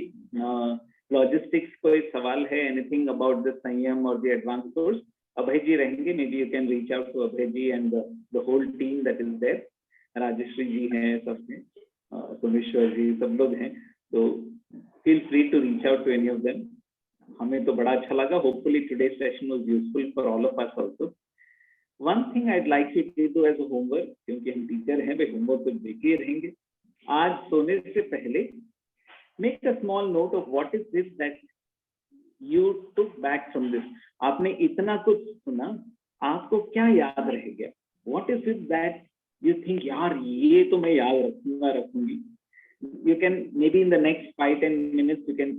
लॉजिस्टिक्स कोई सवाल है, एनीथिंग अबाउट द संयम और the advance course, Abhay ji रहेंगे, maybe you can reach out to Abhay ji and the whole team that is there. Rajeshri ji हैं सब में, सोमेश्वर जी, सब लोग हैं, तो feel free to reach out to any of them. हमें तो बड़ा अच्छा लगा. Hopefully today's session was useful for all of us also. One thing I'd like you to do as a homework, क्योंकि हम टीचर हैं, वे होमवर्क तो देके रहेंगे. आज सोने से पहले make a small note of what is this that you took back from this. आपने इतना कुछ सुना, आपको क्या याद रह गया? What is it that you think, यार ये तो मैं याद रखूंगी. You can maybe in the next 5-10 minutes you can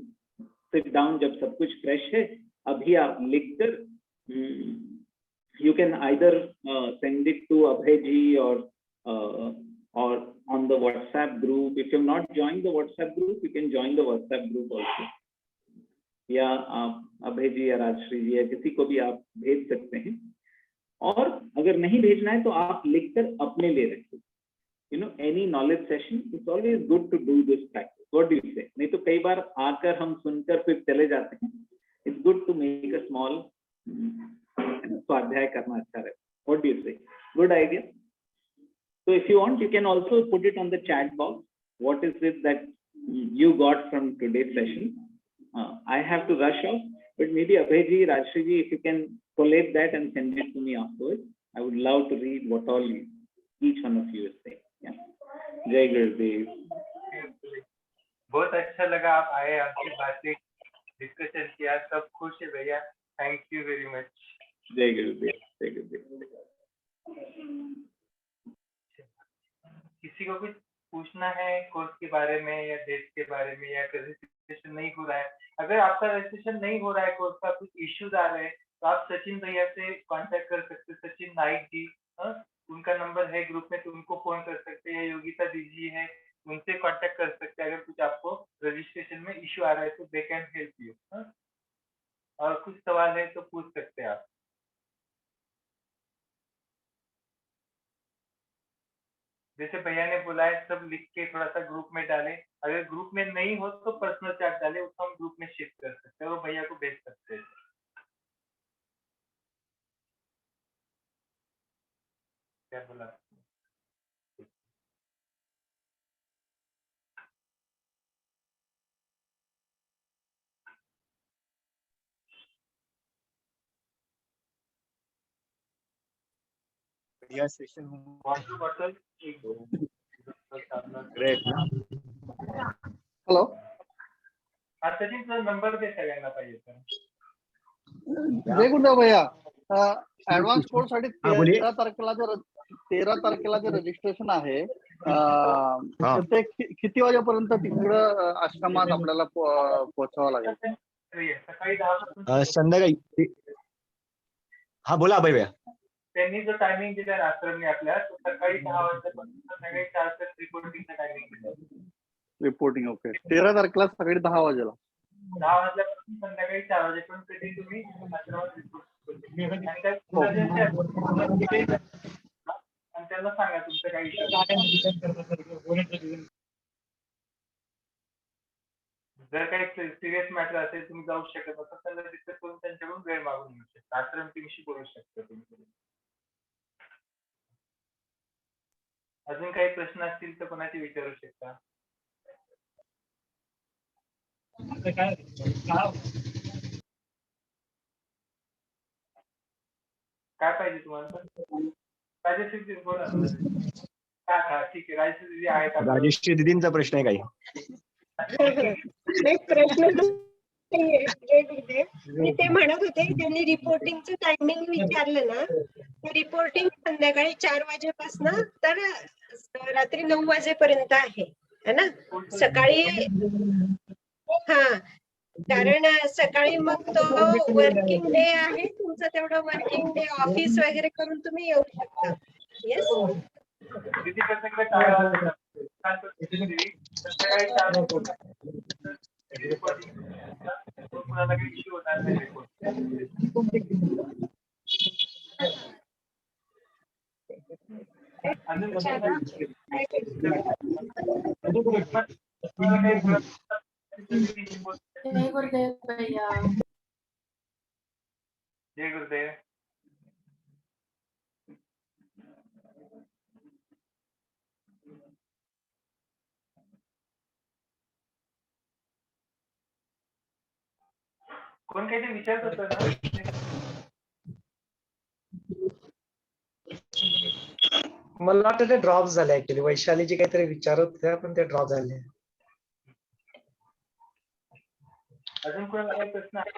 sit down जब सब कुछ fresh है, अभी आप लिखकर you can either send it to Abhay ji or on the WhatsApp group. If you've not joined the WhatsApp group, you can join the WhatsApp group also. या आप अभय जी या राजश्री जी या किसी को भी आप भेज सकते हैं. और अगर नहीं भेजना है तो आप लिखकर अपने लिए रखिए. You know, any knowledge session, it's always good to do this practice. What do you say? नहीं तो कई बार आकर हम सुनकर फिर चले जाते हैं. It's good to make a small स्वाध्याय करना अच्छा रहता. What do you say? Good idea. So if you want, you can also put it on the chat box. What is it that you got from today's session? I have to rush off, but maybe Abhay ji, Rajshri ji, if you can collate that and send it to me afterwards, I would love to read what all each one of you is saying. Yeah. जय गुरुदेव. बहुत अच्छा लगा आप आए, आपकी बातें discussion किया, सब खुश है भैया. Thank you very much. जय गुरुदेव. जय गुरुदेव. किसी को कुछ पूछना है कोर्स के बारे में या डेट के बारे में, या रजिस्ट्रेशन नहीं हो रहा है? अगर आपका रजिस्ट्रेशन नहीं हो रहा है, कोर्स का कुछ इश्यूज आ रहे हैं, तो आप सचिन भैया से कांटेक्ट कर सकते हैं. सचिन नाइक जी, उनका नंबर है ग्रुप में, तो उनको फोन कर सकते हैं. योगिता दीदी है, उनसे कांटेक्ट कर सकते हैं. अगर कुछ आपको रजिस्ट्रेशन में इश्यू आ रहा है तो दे कैन हेल्प यू. और कुछ सवाल है तो पूछ सकते हैं आप. जैसे भैया ने बोला है, सब लिख के थोड़ा सा ग्रुप में डालें. अगर ग्रुप में नहीं हो तो पर्सनल चैट डालें, उसको हम ग्रुप में शिफ्ट कर सकते हैं और भैया को भेज सकते हैं. क्या बोला? बढ़िया सेशन वाटर बॉटल एक दो. ग्रेट. हॅलो, हाँ सचिन सर, नंबर दे सगळ्यांना पाहिजे तर. जय गुरुदेव भैया. ऍडव्हान्स कोर्स साठी हा, बोलिए. 13 तारखेला जे रजिस्ट्रेशन आहे, तर ते किती वाजेपर्यंत तिकडं आश्रमात आपल्याला पोहोचावं लागेल? सकाळी 10 पासून संध्याकाळी. हा बोला अभय भैया. त्यांनी जो टायमिंग दिला आश्रमने आपल्या, तो सकाळी 10 वाजल्यापासून संध्याकाळी 4 पर्यंत रिपोर्टिंगचा टायमिंग दिला. रिपोर्टिंग. ओके. 13 तारखेला सकाळी 10 वाजेला. 10 वाजल्यापासून संध्याकाळी 4 वाजेपर्यंत कधी तुम्ही आश्रमात रिपोर्ट करू शकता. आणि काय emergency असेल आणि त्यांना सांगा तुमचं काही इश्यू. जर काही सिरियस मॅटर असेल, तुम्ही जाऊ शकत असाल, त्यांना डिस्कस करून त्यांच्याकडून वेळ मागून घेऊ शकता. आश्रम टीमशी बोलू शकता तुम्ही. अजून काही प्रश्न असतील तर कोणाचे विचारू शकता. काय पाहिजे तुम्हाला? राजश्री बोला. हा ठीक आहे. राजश्री दीदी आहेत. राजेश्री दीदींचा प्रश्न आहे काही? नाही, प्रश्न नाहीये. मी ते म्हणत होते, त्यांनी रिपोर्टिंगचं टायमिंग विचारलं ना, रिपोर्टिंग संध्याकाळी 4 वाजेपासून तर रात्री 9 वाजेपर्यंत आहे ना. सकाळी हा, कारण सकाळी मग तो वर्किंग डे आहे तुमचं, तेवढं वर्किंग डे ऑफिस वगैरे करून तुम्ही येऊ शकता. येस. दीदी कसं काय वाजता संध्याकाळी 4 कोणाला काही इश्यू होणार नाही. जय गुरुदेव भैया. जय गुरुदेव. कोण काहीतरी विचारत होतं ना? मला वाटतं ते ड्रॉप झाले ऍक्च्युली. वैशालीजी काहीतरी विचारत होत्या पण ते ड्रॉप झाले. अजून कोणाला काही प्रश्न आहे?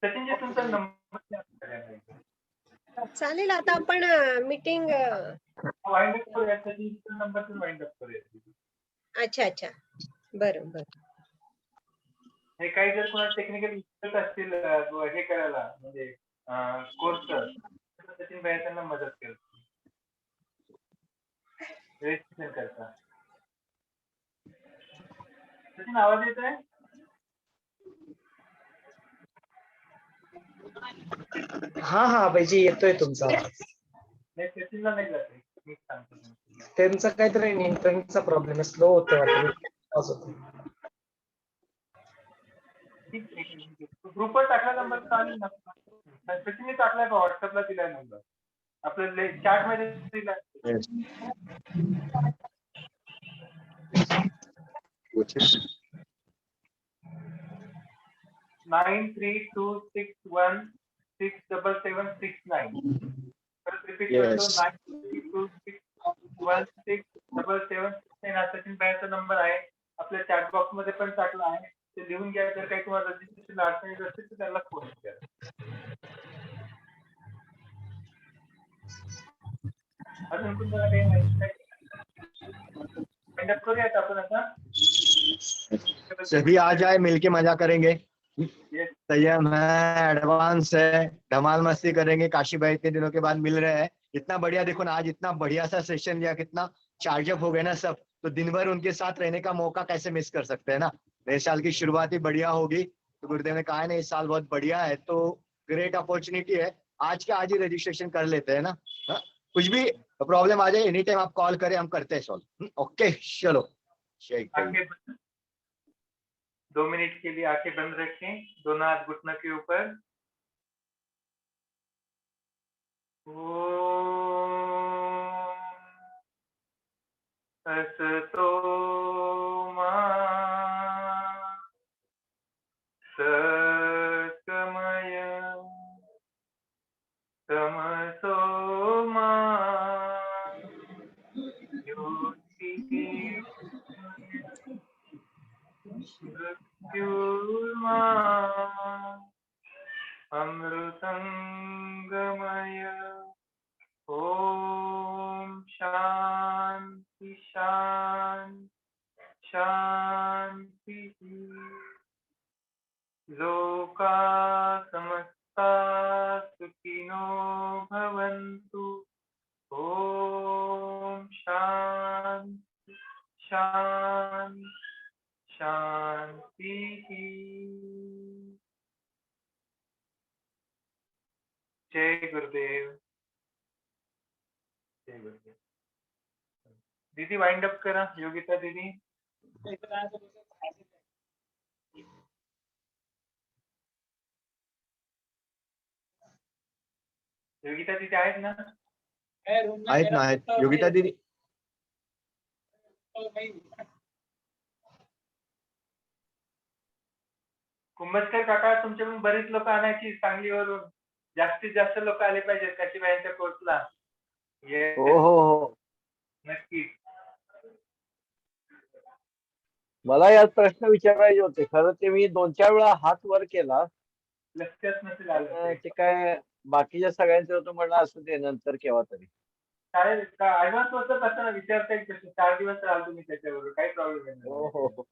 सचिनजी तुमचा नंबर चालेल, आता आपण मीटिंग. वाइंड अप करूया. सचिनचा नंबर वाइंड अप करूया. अच्छा बरं. हे काही जर कोणाला टेक्निकल इश्यूज असतील हे करायला म्हणजे कोर्स सचिन भाई त्यांना मदत करतो रजिस्ट्रेशन करता. सचिन आवाज येत आहे? हा पाहिजे येतोय तुमचा आवाज. नाही सचिनला नाही जाते. मी सांगतो. त्यांचा काहीतरी इंटरनेटचा प्रॉब्लेम आहे. स्लो होतो वाटतं. ग्रुपवर टाकला नंबर चालेल ना? सचिनने टाकलाय का व्हॉट्सअपला दिलाय नंबर? आपल्या चॅट मध्ये दिलाय. 9326167769. परत रिपीट करतो. 9326167769 हा सचिन भाईचा नंबर आहे. आपल्या चॅट बॉक्स मध्ये पण टाकला आहे. ते लिहून घ्या. जर काही तुम्हाला रजिस्ट्रेशन अडचणी असतील तर त्याला फोन करा. अजून तुम्हाला काही माहिती करूयात आपण आता. सभी आ जाए, मिलके मजा करेंगे. संयम है, एडवांस है, धमाल मस्ती करेंगे. काशी भाई इतने दिनों के बाद मिल रहे हैं. इतना बढ़िया, देखो ना आज इतना बढ़िया सा सेशन लिया, कितना चार्जअप हो गए ना सब. तो दिन भर उनके साथ रहने का मौका कैसे मिस कर सकते हैं ना. नए साल की शुरुआत ही बढ़िया होगी. तो गुरुदेव ने कहा है ना इस साल बहुत बढ़िया है, तो ग्रेट अपॉर्चुनिटी है. आज के आज ही रजिस्ट्रेशन कर लेते हैं ना. कुछ भी प्रॉब्लम आ जाए एनी टाइम आप कॉल करें, हम करते हैं सॉल्व. ओके चलो. 2 मिनट के लिए आंखें बंद रखें. दोनों हाथ घुटनों के ऊपर. असतो मा सत्कमय तमसो मा मृत्युर्मा अमृतंगमय. ओम शांति शांति. लोका समस्ता सुखिनो भवन्तु. ओम शांति शांति. जय गुरुदेव. जय गुरुदेव. दीदी वाइंड अप करा. योगिता दीदी. योगिता दीदी आहेत ना? आहेत ना, आहेत. योगिता दीदी. कुंभस्कर काका, तुमच्याकडून बरीच लोक आणायची सांगलीवरून. जास्तीत जास्त लोक आले पाहिजेत काशीबाईंच्या कोर्सला. हो नक्की. मला यात प्रश्न विचारायचे होते. खरं ते मी 2-4 वेळा हात वर केला. लक्षात नसेल आलं. ते काय बाकीच्या सगळ्यांचं होतं म्हणलं असं ते नंतर केव्हा तरी. चालेल का? ऍडव्हान्स वरच असताना विचारता येईल प्रश्न. 4 दिवस राहिलो तुम्ही त्याच्याबरोबर. काही प्रॉब्लेम नाही. हो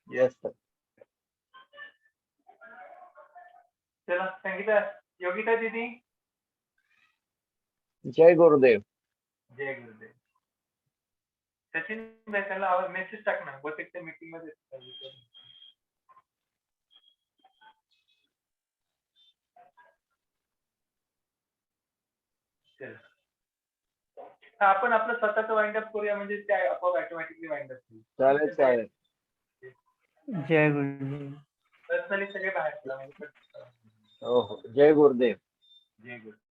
येस सर. चला संगीता. योगिता दीदी. जय गुरुदेव. जय गुरुदेव. सचिन त्याला मेसेज टाक ना. बहुतेक त्या मीटिंग मध्ये. आपण आपलं स्वतःच वाइंड अप करूया म्हणजे त्या आपोआप ऑटोमॅटिकली वाइंड अप होईल. चालेल. जय गुरुदेव. पर्सनली सगळे बाहेर. हो जय गुरुदेव. जय गुरुदेव.